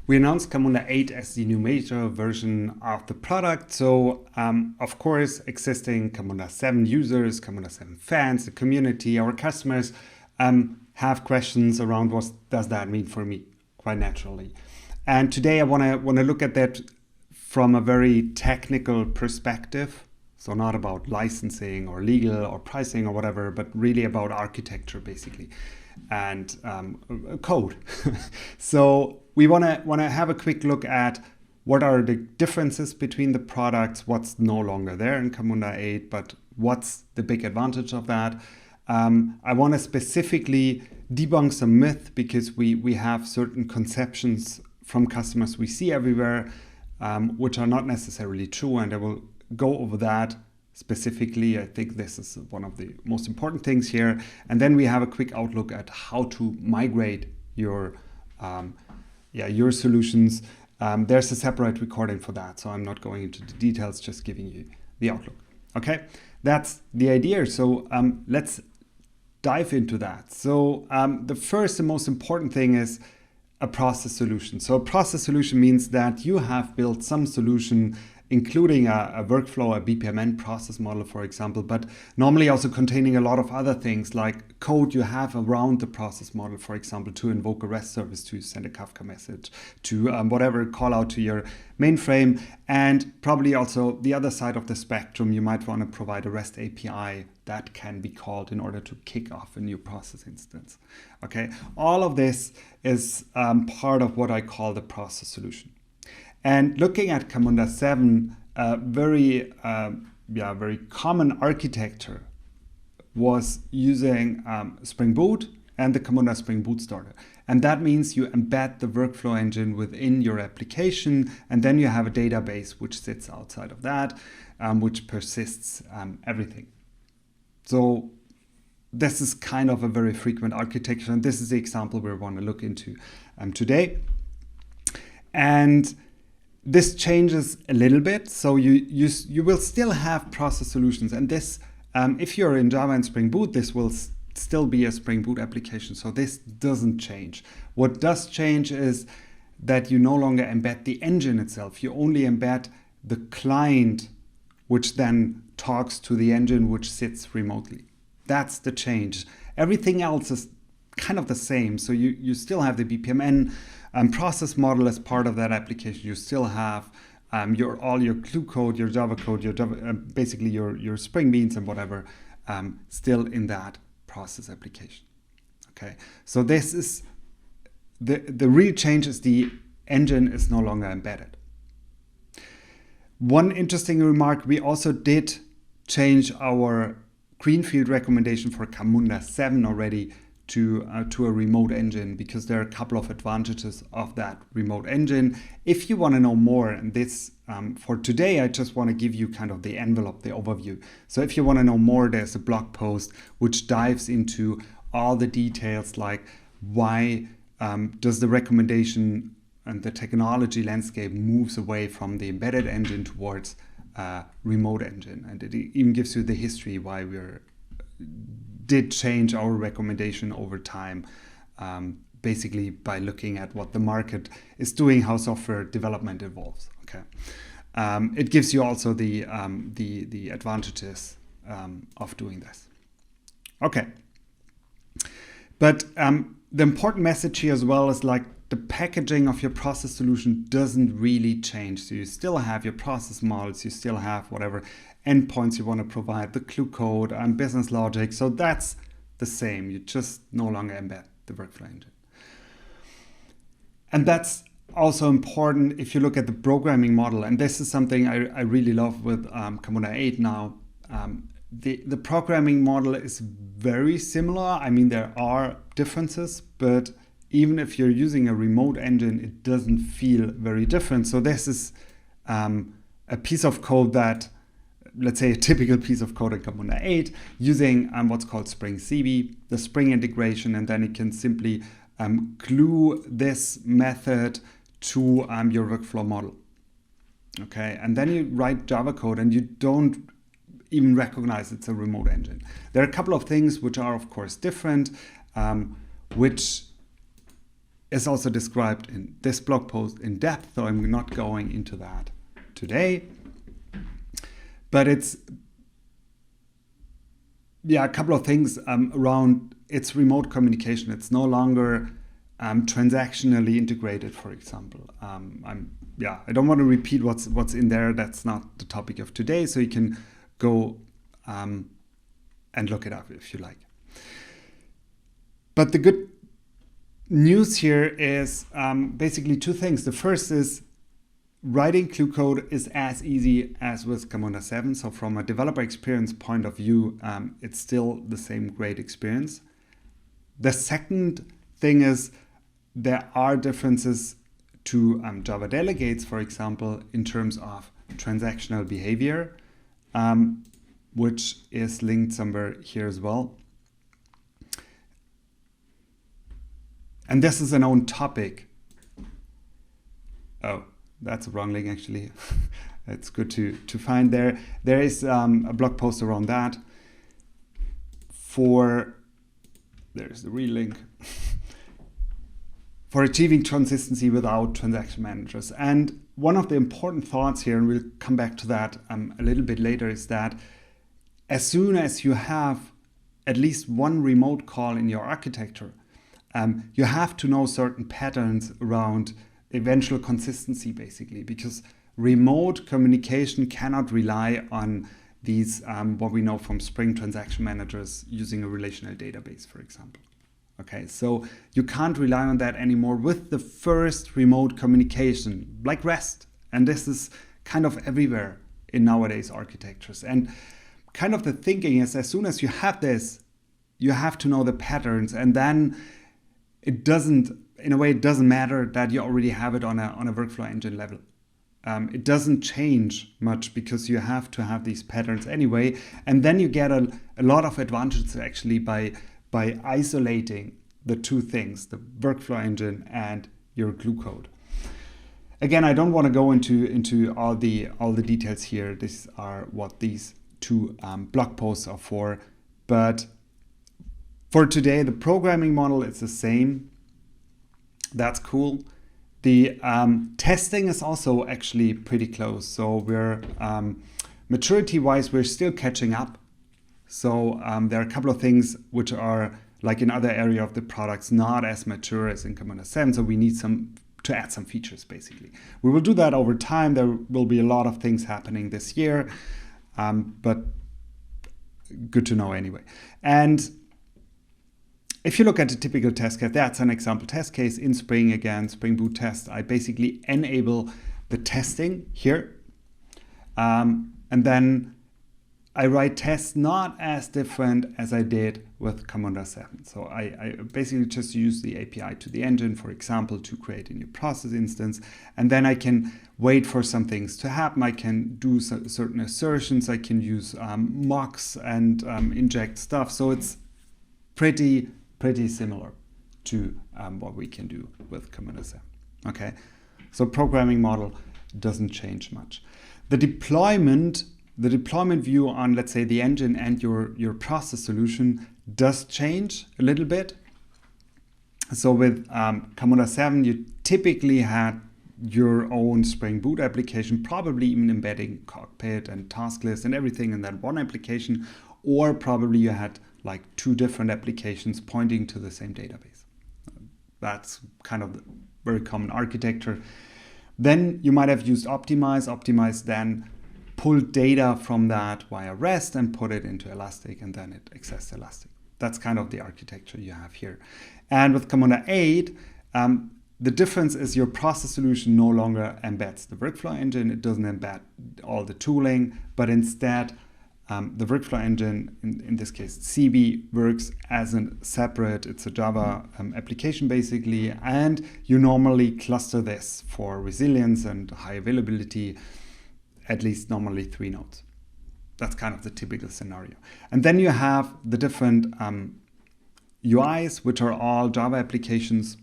We announced Camunda 8 as the new major version of the product. So, of course, existing Camunda 7 users, Camunda 7 fans, the community, our customers have questions around what does that mean for me, quite naturally. And today I want to look at that from a very technical perspective. So not about licensing or legal or pricing or whatever, but really about architecture, basically, and code. So we want to have a quick look at what are the differences between the products, what's no longer there in Camunda 8, but what's the big advantage of that. I want to specifically debunk some myth because we have certain conceptions from customers we see everywhere, which are not necessarily true, and I will go over that specifically. I think this is one of the most important things here. And then we have a quick outlook at how to migrate your solutions. There's a separate recording for that, so I'm not going into the details, just giving you the outlook. Okay, that's the idea. So let's dive into that. So the first and most important thing is a process solution. So a process solution means that you have built some solution including a workflow, a BPMN process model, for example, but normally also containing a lot of other things like code you have around the process model, for example, to invoke a REST service, to send a Kafka message, to whatever, call out to your mainframe, and probably also the other side of the spectrum, you might want to provide a REST API that can be called in order to kick off a new process instance. Okay, all of this is part of what I call the process solution. And looking at Camunda 7, very common architecture was using Spring Boot and the Camunda Spring Boot Starter. And that means you embed the workflow engine within your application, and then you have a database which sits outside of that, which persists everything. So this is kind of a very frequent architecture, and this is the example we want to look into today. And this changes a little bit, so you will still have process solutions, and this, if you're in Java and Spring Boot, this will still be a Spring Boot application, so this doesn't change. What does change is that you no longer embed the engine itself, you only embed the client, which then talks to the engine which sits remotely. That's the change. Everything else is kind of the same, so you still have the BPMN process model as part of that application. You still have all your glue code, your Java code, your Java, basically your Spring Beans and whatever, still in that process application. Okay, so this is the real change is the engine is no longer embedded. One interesting remark, we also did change our greenfield recommendation for Camunda 7 already to a remote engine, because there are a couple of advantages of that remote engine. If you want to know more, and this for today, I just want to give you kind of the envelope, the overview. So if you want to know more, there's a blog post which dives into all the details, like why does the recommendation and the technology landscape moves away from the embedded engine towards remote engine, and it even gives you the history why we're did change our recommendation over time, basically by looking at what the market is doing, how software development evolves. Okay, it gives you also the advantages of doing this. Okay, but the important message here as well is like the packaging of your process solution doesn't really change. So you still have your process models, you still have whatever endpoints you want to provide, the glue code and business logic. So that's the same. You just no longer embed the workflow engine. And that's also important if you look at the programming model. And this is something I really love with Camunda 8 now. The programming model is very similar. I mean, there are differences, but even if you're using a remote engine, it doesn't feel very different. So this is a piece of code that, let's say a typical piece of code in Camunda 8 using what's called Spring CB, the Spring integration, and then you can simply glue this method to your workflow model. Okay, and then you write Java code and you don't even recognize it's a remote engine. There are a couple of things which are of course different, which is also described in this blog post in depth, so I'm not going into that today. But it's a couple of things around its remote communication. It's no longer transactionally integrated, for example. I don't want to repeat what's in there. That's not the topic of today, so you can go and look it up if you like. But the good news here is basically two things. The first is writing glue code is as easy as with Camunda 7. So from a developer experience point of view, it's still the same great experience. The second thing is there are differences to Java delegates, for example, in terms of transactional behavior, which is linked somewhere here as well. And this is an own topic. Oh, that's a wrong link actually. It's good to find there. There is a blog post around that. There's the real link. For achieving consistency without transaction managers. And one of the important thoughts here, and we'll come back to that a little bit later, is that as soon as you have at least one remote call in your architecture, you have to know certain patterns around eventual consistency, basically, because remote communication cannot rely on these, what we know from Spring transaction managers using a relational database, for example. Okay, so you can't rely on that anymore with the first remote communication, like REST. And this is kind of everywhere in nowadays architectures. And kind of the thinking is, as soon as you have this, you have to know the patterns, and then it doesn't matter that you already have it on a workflow engine level. It doesn't change much because you have to have these patterns anyway. And then you get a lot of advantages actually by isolating the two things, the workflow engine and your glue code. Again, I don't want to go into all the details here. These are what these two blog posts are for. But for today, the programming model is the same. That's cool. The testing is also actually pretty close. So we're maturity-wise, we're still catching up. So there are a couple of things which are, like in other area of the products, not as mature as in Camunda 7. So we need to add some features, basically. We will do that over time. There will be a lot of things happening this year, but good to know anyway. And if you look at the typical test case, that's an example test case in Spring. Again, Spring Boot test. I basically enable the testing here. And then I write tests not as different as I did with Camunda 7. So I basically just use the API to the engine, for example, to create a new process instance. And then I can wait for some things to happen. I can do certain assertions. I can use mocks and inject stuff. So it's pretty similar to what we can do with Camunda 7. Okay, so programming model doesn't change much. The deployment view on, let's say, the engine and your process solution does change a little bit. So with Camunda 7, you typically had your own Spring Boot application, probably even embedding cockpit and task list and everything in that one application, or probably you had like two different applications pointing to the same database. That's kind of the very common architecture. Then you might have used Optimize. Optimize then pulled data from that via REST and put it into Elastic, and then it accessed Elastic. That's kind of the architecture you have here. And with Camunda 8, the difference is your process solution no longer embeds the workflow engine. It doesn't embed all the tooling, but instead the workflow engine, in this case CB, works as a separate, it's a Java application basically, and you normally cluster this for resilience and high availability, at least normally 3 nodes. That's kind of the typical scenario. And then you have the different UIs, which are all Java applications,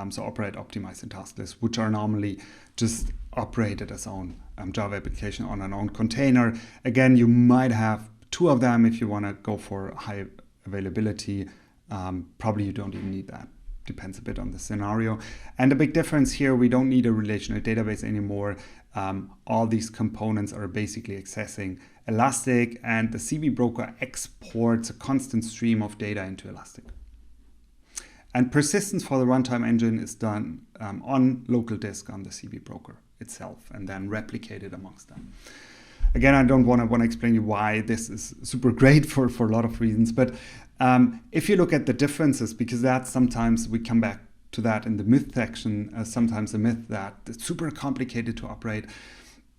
so operate, optimize, and task list, which are normally just operated as own Java application on an own container. Again, you might have 2 of them if you want to go for high availability. Probably you don't even need that. depends a bit on the scenario. And the big difference here, we don't need a relational database anymore. All these components are basically accessing Elastic, and the CB broker exports a constant stream of data into Elastic. And persistence for the runtime engine is done on local disk on the CB broker itself, and then replicated amongst them. Again, I don't want to explain you why this is super great for a lot of reasons, but if you look at the differences, because that's sometimes we come back to that in the myth section, sometimes a myth that it's super complicated to operate.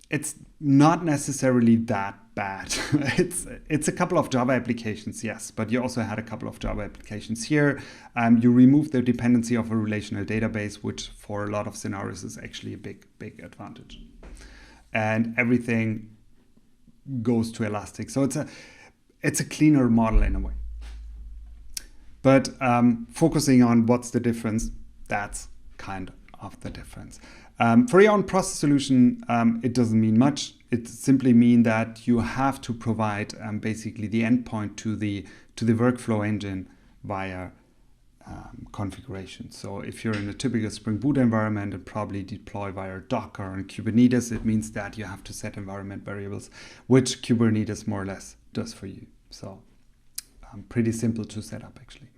It's not necessarily that bad. It's a couple of Java applications, yes, but you also had a couple of Java applications here. You remove the dependency of a relational database, which for a lot of scenarios is actually a big advantage. And everything goes to Elastic. So it's a cleaner model in a way. But focusing on what's the difference, that's kind of the difference. For your own process solution, it doesn't mean much. It simply means that you have to provide basically the endpoint to the workflow engine via configuration. So if you're in a typical Spring Boot environment and probably deploy via Docker and Kubernetes, it means that you have to set environment variables, which Kubernetes more or less does for you. So pretty simple to set up actually.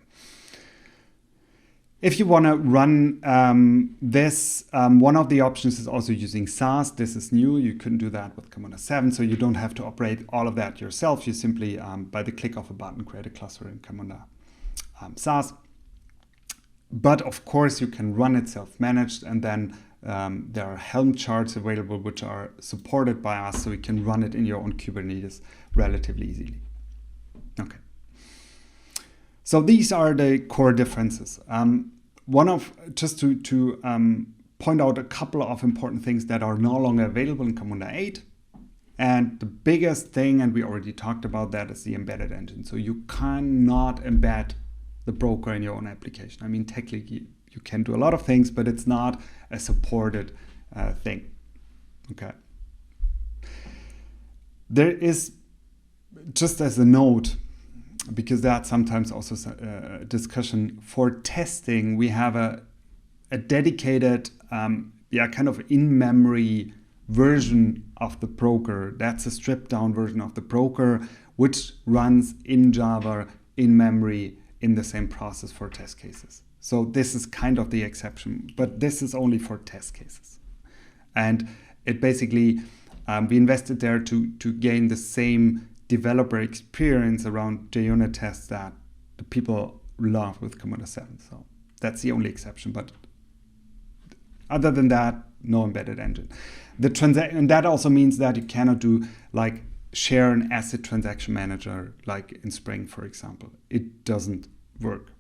If you want to run this, one of the options is also using SaaS. This is new. You couldn't do that with Camunda 7, so you don't have to operate all of that yourself. You simply, by the click of a button, create a cluster in Camunda SaaS. But of course, you can run it self-managed, and then there are Helm charts available which are supported by us, so you can run it in your own Kubernetes relatively easily. Okay. So these are the core differences. Just to point out a couple of important things that are no longer available in Camunda 8. And the biggest thing, and we already talked about that, is the embedded engine. So you cannot embed the broker in your own application. I mean, technically you can do a lot of things, but it's not a supported thing. Okay. There is, just as a note, because that's sometimes also a discussion, for testing, we have a dedicated, kind of in-memory version of the broker. That's a stripped down version of the broker, which runs in Java, in memory, in the same process for test cases. So this is kind of the exception, but this is only for test cases. And it basically, we invested there to gain the same developer experience around JUnit tests that the people love with Camunda 7. So that's the only exception. But other than that, no embedded engine. And that also means that you cannot do like share an asset transaction manager like in Spring, for example. It doesn't work.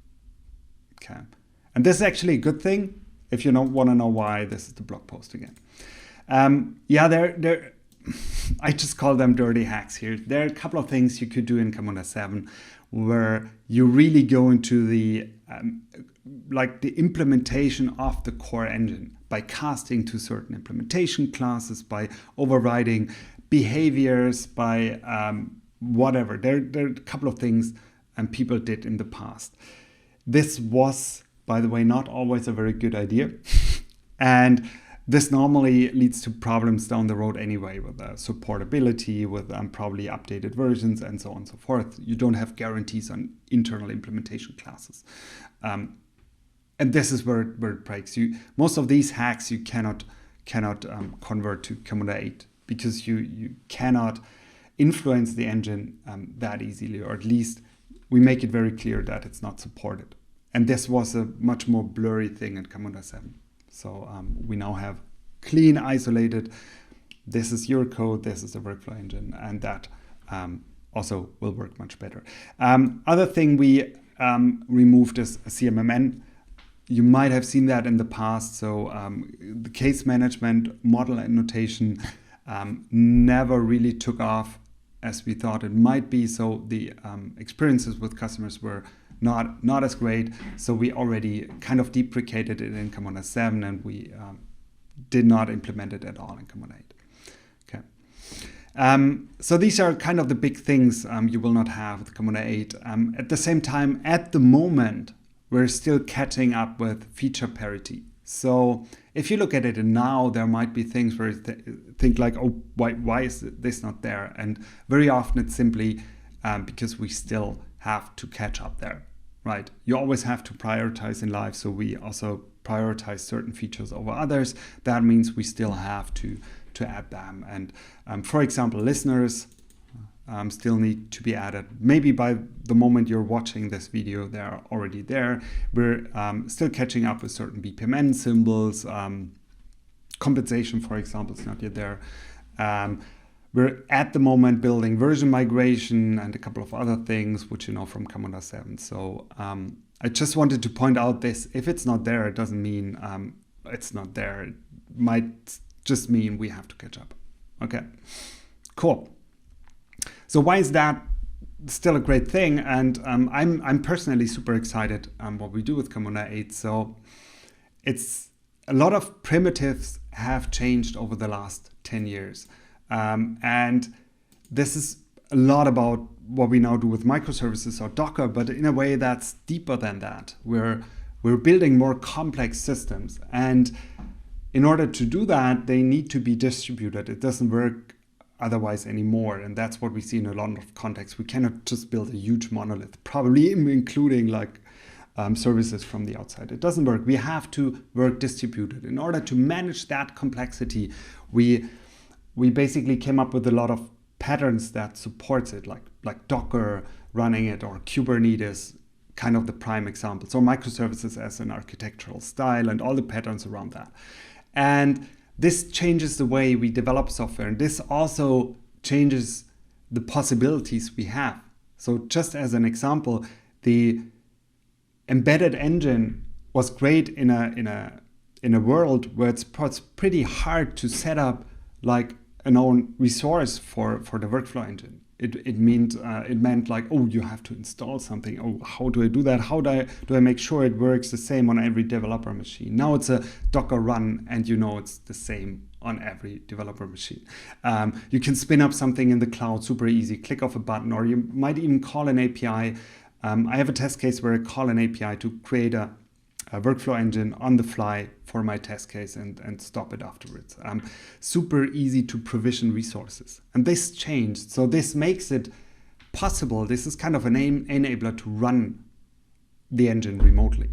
Okay. And this is actually a good thing. If you don't want to know why, this is the blog post again. I just call them dirty hacks here. There are a couple of things you could do in Camunda 7 where you really go into the implementation of the core engine by casting to certain implementation classes, by overriding behaviors, by whatever. There are a couple of things people did in the past. This was, by the way, not always a very good idea. And this normally leads to problems down the road anyway with supportability, with probably updated versions and so on and so forth. You don't have guarantees on internal implementation classes. And this is where it breaks. Most of these hacks you cannot convert to Camunda 8 because you cannot influence the engine that easily, or at least we make it very clear that it's not supported. And this was a much more blurry thing in Camunda 7. So we now have clean, isolated, this is your code, this is the workflow engine, and that also will work much better. Other thing we removed is a CMMN. You might have seen that in the past. So the case management model and notation never really took off as we thought it might be. So the experiences with customers were not as great. So we already kind of deprecated it in Camunda 7, and we did not implement it at all in Camunda 8. Okay. So these are kind of the big things you will not have with Camunda 8. At the same time, at the moment, we're still catching up with feature parity. So if you look at it now, there might be things where you think like, oh, why is this not there? And very often it's simply because we still have to catch up there, right? You always have to prioritize in life. So we also prioritize certain features over others. That means we still have to add them. And for example, listeners still need to be added. Maybe by the moment you're watching this video, they're already there. We're still catching up with certain BPMN symbols. Compensation, for example, is not yet there. We're at the moment building version migration and a couple of other things, which you know from Camunda 7. So I just wanted to point out this. If it's not there, it doesn't mean it's not there. It might just mean we have to catch up. Okay, cool. So why is that still a great thing? And I'm personally super excited what we do with Camunda 8. So it's a lot of primitives have changed over the last 10 years. And this is a lot about what we now do with microservices or Docker, but in a way that's deeper than that. We're building more complex systems. And in order to do that, they need to be distributed. It doesn't work otherwise anymore. And that's what we see in a lot of contexts. We cannot just build a huge monolith, probably including like services from the outside. It doesn't work. We have to work distributed. In order to manage that complexity, we basically came up with a lot of patterns that supports it, like Docker running it, or Kubernetes, kind of the prime example. So microservices as an architectural style and all the patterns around that. And this changes the way we develop software. And this also changes the possibilities we have. So just as an example, the embedded engine was great in a world where it's pretty hard to set up like an own resource for the workflow engine. It meant like, oh, you have to install something. Oh, how do I do that? How do I make sure it works the same on every developer machine? Now it's a Docker run, and you know it's the same on every developer machine. You can spin up something in the cloud super easy, click off a button, or you might even call an API. I have a test case where I call an API to create a workflow engine on the fly for my test case and stop it afterwards. Super easy to provision resources. And this changed. So this makes it possible. This is kind of an enabler to run the engine remotely,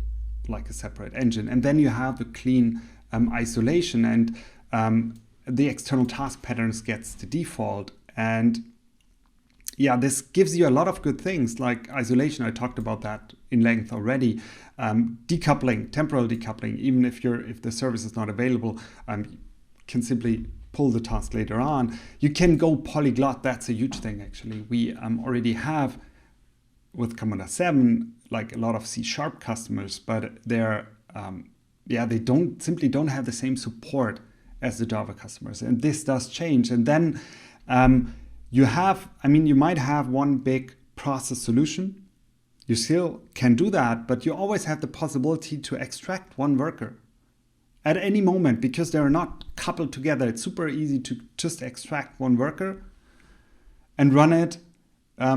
like a separate engine. And then you have the clean isolation, and the external task patterns gets the default. And yeah, this gives you a lot of good things like isolation. I talked about that in length already. Decoupling, temporal decoupling, even if the service is not available, you can simply pull the task later on. You can go polyglot. That's a huge thing, actually. We already have with Camunda 7 like a lot of C# customers, but they're they simply don't have the same support as the Java customers, and this does change. And then you might have one big process solution. You still can do that, but you always have the possibility to extract one worker at any moment because they're not coupled together. It's super easy to just extract one worker and run it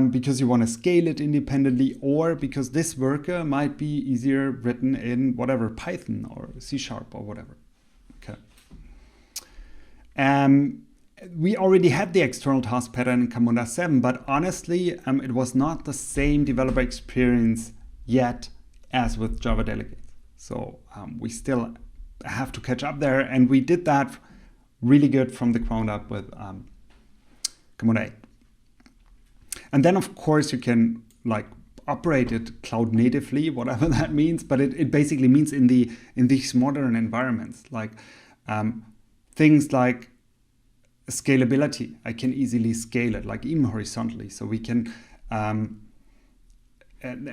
because you want to scale it independently, or because this worker might be easier written in whatever, Python or C# or whatever. Okay. We already had the external task pattern in Camunda 7, but honestly, it was not the same developer experience yet as with Java Delegates. So we still have to catch up there, and we did that really good from the ground up with Camunda 8. And then, of course, you can like operate it cloud natively, whatever that means, but it basically means in these modern environments, like things like scalability. I can easily scale it, like even horizontally. So we can, and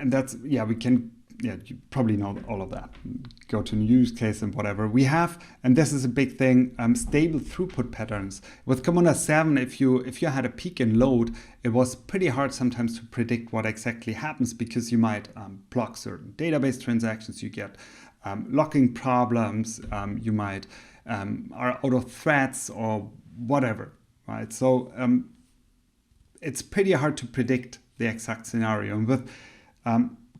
that's, we can, you probably know all of that. Go to a use case and whatever. We have, and this is a big thing, stable throughput patterns. With Camunda 7, if you had a peak in load, it was pretty hard sometimes to predict what exactly happens, because you might block certain database transactions, you get locking problems, you might are out of threads or whatever, right? So it's pretty hard to predict the exact scenario. And with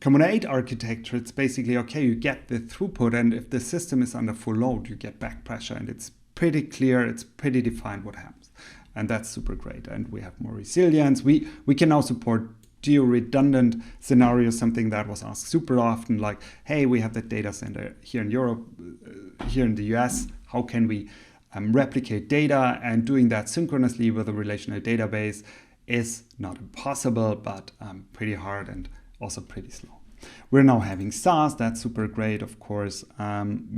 Camunda 8 architecture, it's basically, okay, you get the throughput, and if the system is under full load, you get back pressure, and it's pretty clear, it's pretty defined what happens. And that's super great. And we have more resilience. We can now support geo-redundant scenarios, something that was asked super often, like, hey, we have that data center here in Europe, here in the US, how can we replicate data? And doing that synchronously with a relational database is not impossible, but pretty hard and also pretty slow. We're now having SaaS, that's super great, of course. And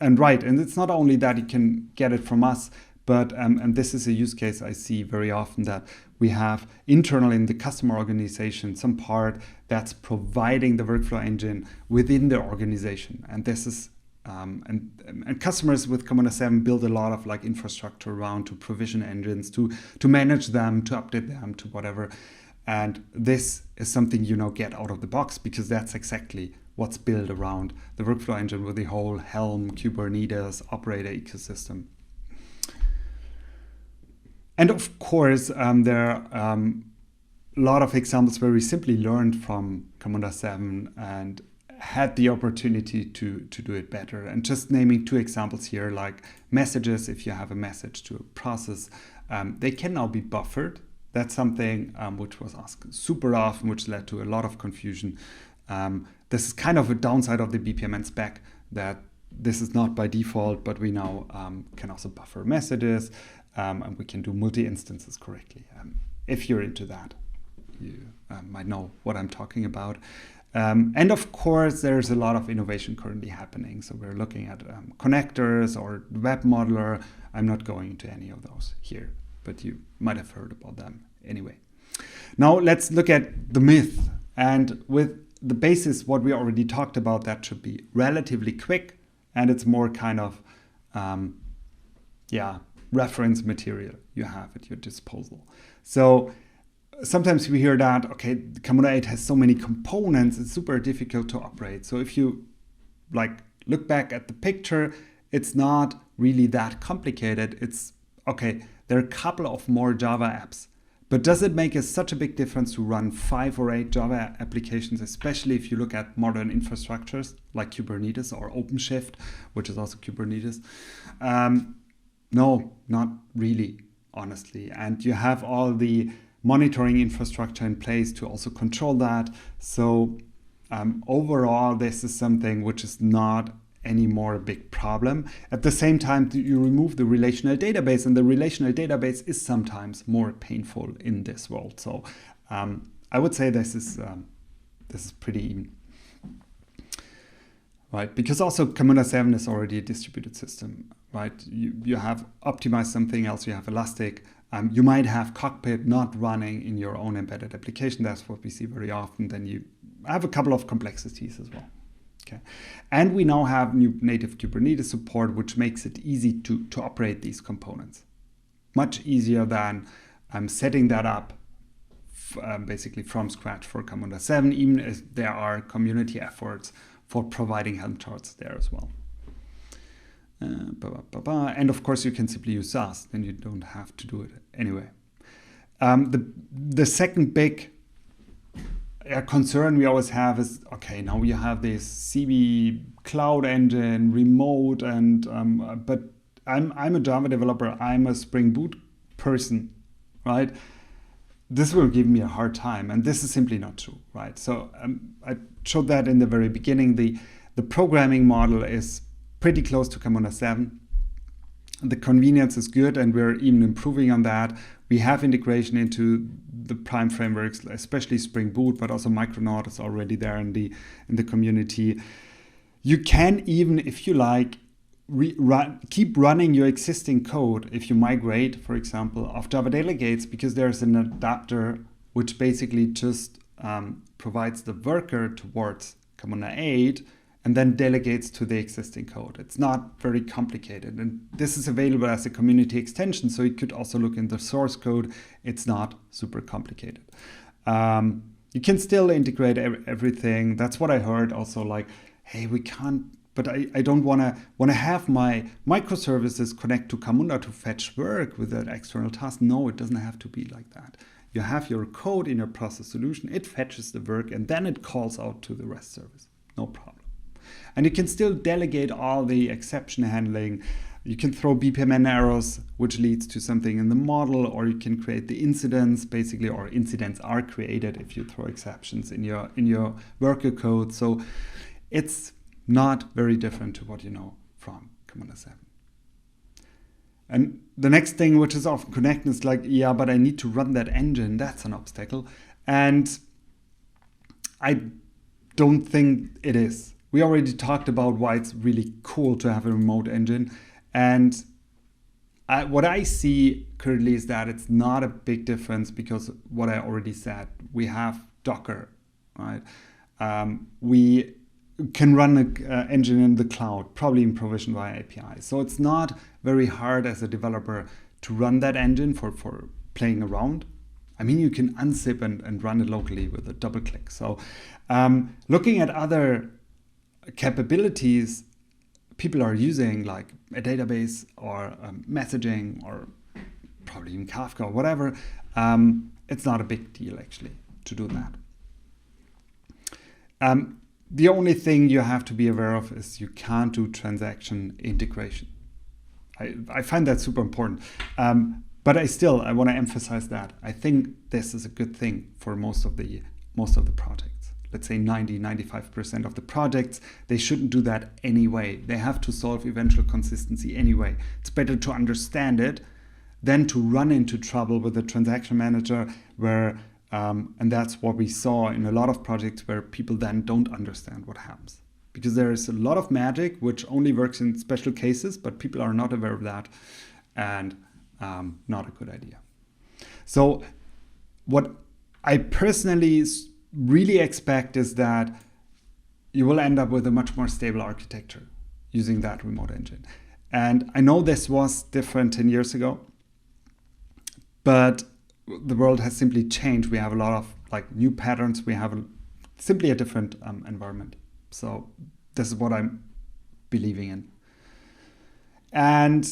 it's not only that you can get it from us, but and this is a use case I see very often, that we have internal in the customer organization some part that's providing the workflow engine within the organization. And this is and customers with Camunda 7 build a lot of like infrastructure around to provision engines, to manage them, to update them, to whatever. And this is something get out of the box, because that's exactly what's built around the workflow engine with the whole Helm, Kubernetes, operator ecosystem. And of course, there are a lot of examples where we simply learned from Camunda 7 and had the opportunity to do it better. And just naming 2 examples here, like messages, if you have a message to a process, they can now be buffered. That's something which was asked super often, which led to a lot of confusion. This is kind of a downside of the BPMN spec, that this is not by default, but we now can also buffer messages, and we can do multi-instances correctly. If you're into that, you might know what I'm talking about. And of course, there's a lot of innovation currently happening. So we're looking at connectors or web modeler. I'm not going into any of those here, but you might have heard about them anyway. Now let's look at the myth. And with the basis, what we already talked about, that should be relatively quick, and it's more kind of, reference material you have at your disposal. So sometimes we hear that, okay, Camunda 8 has so many components, it's super difficult to operate. So if you look back at the picture, it's not really that complicated. It's, okay, there are a couple of more Java apps, but does it make such a big difference to run 5 or 8 Java applications, especially if you look at modern infrastructures like Kubernetes or OpenShift, which is also Kubernetes? No, not really, honestly. And you have all the monitoring infrastructure in place to also control that. So overall, this is something which is not anymore a big problem. At the same time, you remove the relational database, and the relational database is sometimes more painful in this world. So I would say this is pretty even. Right, because also Camunda 7 is already a distributed system, right? You have optimized something else, you have Elastic. You might have Cockpit not running in your own embedded application. That's what we see very often. Then you have a couple of complexities as well. Okay, and we now have new native Kubernetes support, which makes it easy to operate these components. Much easier than setting that up basically from scratch for Camunda 7, even as there are community efforts for providing Helm charts there as well. And of course, you can simply use SaaS, then you don't have to do it anyway. The second big concern we always have is, okay, now you have this CB cloud engine, remote, and but I'm a Java developer, I'm a Spring Boot person, right? This will give me a hard time, and this is simply not true, right? So I showed that in the very beginning. The programming model is pretty close to Camunda 7. The convenience is good, and we're even improving on that. We have integration into the prime frameworks, especially Spring Boot, but also Micronaut is already there in the community. You can even, if you like, keep running your existing code if you migrate, for example, of Java delegates, because there's an adapter which basically just provides the worker towards Camunda 8 and then delegates to the existing code. It's not very complicated. And this is available as a community extension, so you could also look in the source code. It's not super complicated. You can still integrate everything. That's what I heard also, like, hey, we can't, but I don't want to have my microservices connect to Camunda to fetch work with that external task. No, it doesn't have to be like that. You have your code in your process solution, it fetches the work, and then it calls out to the REST service. No problem. And you can still delegate all the exception handling. You can throw BPMN errors, which leads to something in the model, or you can create the incidents, basically, or incidents are created if you throw exceptions in your worker code. So it's not very different to what you know from Camunda 7. And the next thing, which is often connected, is like, yeah, but I need to run that engine. That's an obstacle. And I don't think it is. We already talked about why it's really cool to have a remote engine. And what I see currently is that it's not a big difference, because what I already said, we have Docker, right? We can run an engine in the cloud, probably in provision via API. So it's not very hard as a developer to run that engine for playing around. I mean, you can unzip and run it locally with a double click. So looking at other capabilities people are using, like a database or messaging or probably even Kafka or whatever, it's not a big deal actually to do that. The only thing you have to be aware of is you can't do transaction integration. I find that super important. But I want to emphasize that. I think this is a good thing for most of the projects. Let's say 90-95% of the projects, they shouldn't do that anyway. They have to solve eventual consistency anyway. It's better to understand it than to run into trouble with the transaction manager where and that's what we saw in a lot of projects where people then don't understand what happens. Because there is a lot of magic which only works in special cases, but people are not aware of that, and not a good idea. So what I personally really expect is that you will end up with a much more stable architecture using that remote engine. And I know this was different 10 years ago, but the world has simply changed. We have a lot of new patterns. We have simply a different environment. So this is what I'm believing in. And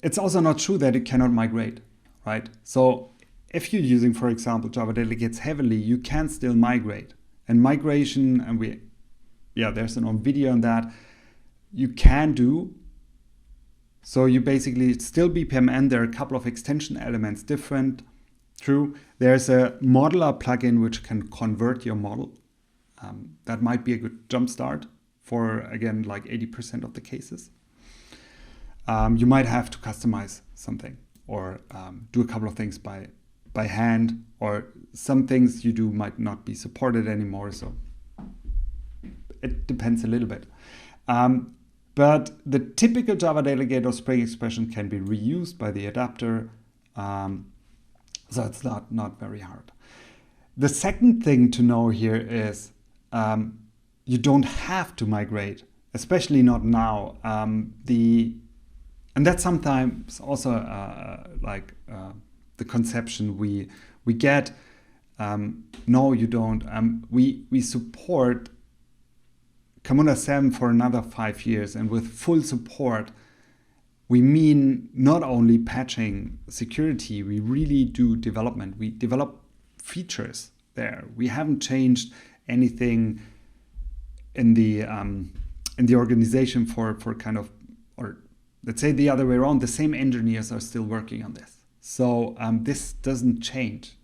it's also not true that it cannot migrate, right? So if you're using, for example, Java delegates heavily, you can still migrate. And migration, and there's an own video on that, you can do. So you basically still BPMN, there are a couple of extension elements different. True, there's a modeler plugin which can convert your model. That might be a good jump start for, again, 80% of the cases. You might have to customize something or do a couple of things by hand, or some things you do might not be supported anymore. So it depends a little bit. But the typical Java delegate or Spring expression can be reused by the adapter. So it's not very hard. The second thing to know here is you don't have to migrate, especially not now. And that's sometimes also the conception we get. No, you don't. We support Camunda 7 for another 5 years, and with full support, we mean not only patching security, we really do development. We develop features there. We haven't changed anything in the organization for kind of, or let's say the other way around, the same engineers are still working on this. So this doesn't change.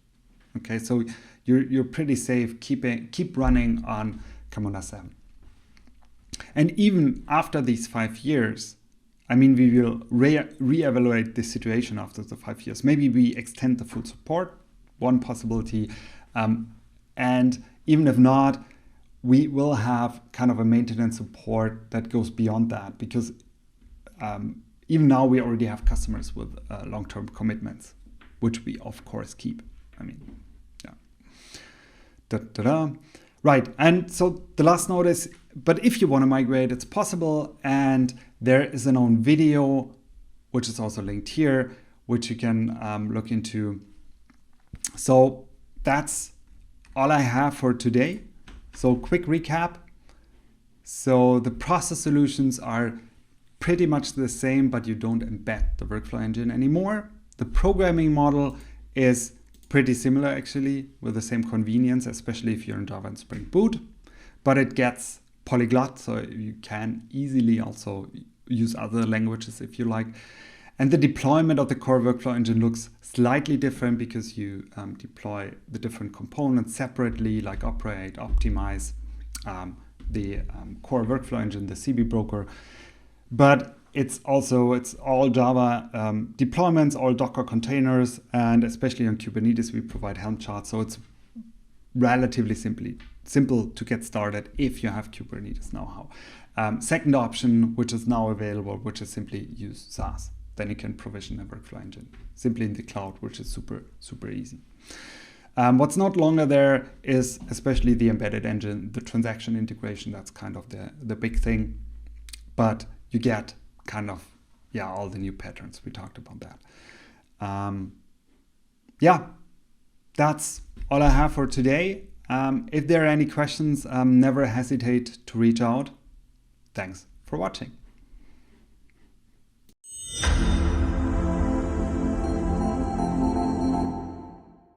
Okay, so you're pretty safe. Keep running on Camunda 7. And even after these 5 years, I mean, we will re-evaluate this situation after the 5 years. Maybe we extend the full support, one possibility. And even if not, we will have kind of a maintenance support that goes beyond that, because even now we already have customers with long-term commitments, which we of course keep. I mean, yeah. Right, and so the last note is, but if you want to migrate, it's possible, and there is an own video, which is also linked here, which you can look into. So that's all I have for today. So quick recap. So the process solutions are pretty much the same, but you don't embed the workflow engine anymore. The programming model is pretty similar actually, with the same convenience, especially if you're in Java and Spring Boot, but it gets polyglot, so you can easily also use other languages if you like. And the deployment of the core workflow engine looks slightly different because you deploy the different components separately, like operate, optimize, the core workflow engine, the CB broker. But it's all Java deployments, all Docker containers, and especially on Kubernetes, we provide Helm charts. So it's relatively simple to get started if you have Kubernetes know-how. Second option, which is now available, which is simply use SaaS. Then you can provision a workflow engine simply in the cloud, which is super, super easy. What's not longer there is especially the embedded engine, the transaction integration. That's kind of the big thing. But you get kind of, all the new patterns. We talked about that. That's all I have for today. If there are any questions, never hesitate to reach out. Thanks for watching.